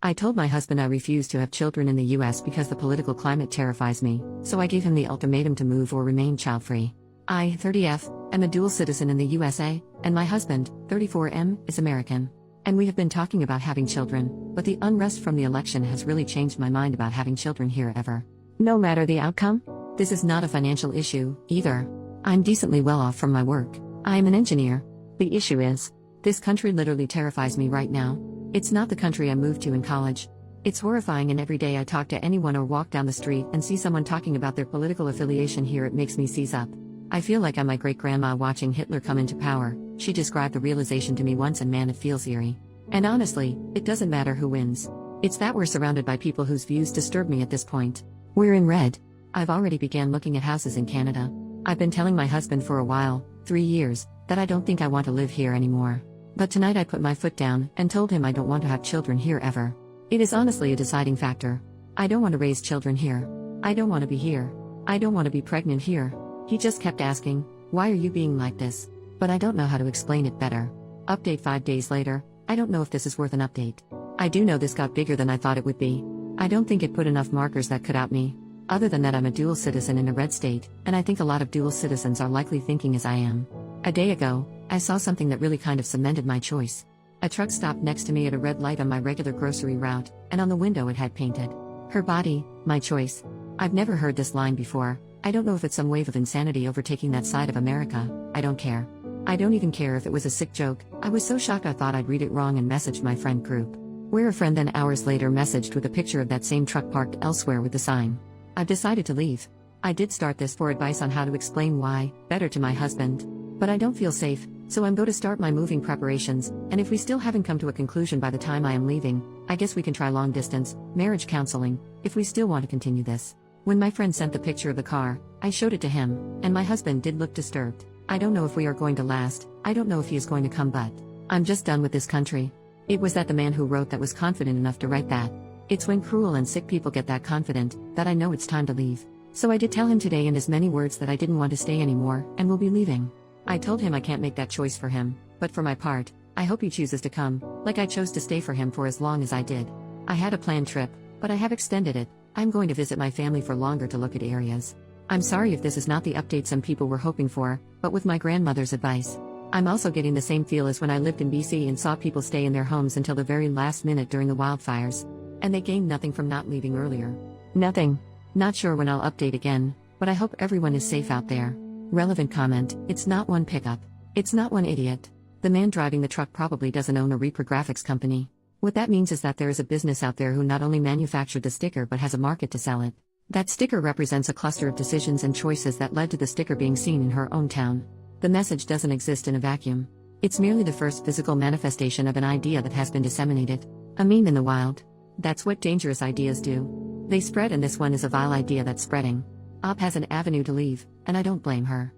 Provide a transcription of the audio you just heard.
I told my husband I refuse to have children in the US because the political climate terrifies me, so I gave him the ultimatum to move or remain child-free. I, 30F, am a dual citizen in the USA, and my husband, 34M, is American. And we have been talking about having children, but the unrest from the election has really changed my mind about having children here ever. No matter the outcome, this is not a financial issue, either. I'm decently well off from my work. I am an engineer. The issue is, this country literally terrifies me right now. It's not the country I moved to in college. It's horrifying, and every day I talk to anyone or walk down the street and see someone talking about their political affiliation here, it makes me seize up. I feel like I'm my great-grandma watching Hitler come into power. She described the realization to me once, and man, it feels eerie. And honestly, it doesn't matter who wins. It's that we're surrounded by people whose views disturb me at this point. We're in red. I've already began looking at houses in Canada. I've been telling my husband for a while, 3 years, that I don't think I want to live here anymore. But tonight I put my foot down and told him I don't want to have children here ever. It is honestly a deciding factor. I don't want to raise children here. I don't want to be here. I don't want to be pregnant here. He just kept asking, "Why are you being like this?" But I don't know how to explain it better. Update 5 days later. I don't know if this is worth an update. I do know this got bigger than I thought it would be. I don't think it put enough markers that could out me. Other than that, I'm a dual citizen in a red state, and I think a lot of dual citizens are likely thinking as I am. A day ago, I saw something that really kind of cemented my choice. A truck stopped next to me at a red light on my regular grocery route, and on the window it had painted, "Her body, my choice." I've never heard this line before. I don't know if it's some wave of insanity overtaking that side of America. I don't care. I don't even care if it was a sick joke. I was so shocked I thought I'd read it wrong and messaged my friend group. Where a friend then hours later messaged with a picture of that same truck parked elsewhere with the sign. I've decided to leave. I did start this for advice on how to explain why, better to my husband. But I don't feel safe, so I'm going to start my moving preparations, and if we still haven't come to a conclusion by the time I am leaving, I guess we can try long distance, marriage counseling, if we still want to continue this. When my friend sent the picture of the car, I showed it to him, and my husband did look disturbed. I don't know if we are going to last, I don't know if he is going to come, but I'm just done with this country. It was that the man who wrote that was confident enough to write that. It's when cruel and sick people get that confident, that I know it's time to leave. So I did tell him today in as many words that I didn't want to stay anymore, and will be leaving. I told him I can't make that choice for him, but for my part, I hope he chooses to come, like I chose to stay for him for as long as I did. I had a planned trip, but I have extended it. I'm going to visit my family for longer to look at areas. I'm sorry if this is not the update some people were hoping for, but with my grandmother's advice. I'm also getting the same feel as when I lived in BC and saw people stay in their homes until the very last minute during the wildfires. And they gained nothing from not leaving earlier. Nothing. Not sure when I'll update again, but I hope everyone is safe out there. Relevant comment: it's not one pickup. It's not one idiot. The man driving the truck probably doesn't own a reprographics company. What that means is that there is a business out there who not only manufactured the sticker but has a market to sell it. That sticker represents a cluster of decisions and choices that led to the sticker being seen in her own town. The message doesn't exist in a vacuum. It's merely the first physical manifestation of an idea that has been disseminated. A meme in the wild. That's what dangerous ideas do. They spread, and this one is a vile idea that's spreading. Ob has an avenue to leave, and I don't blame her.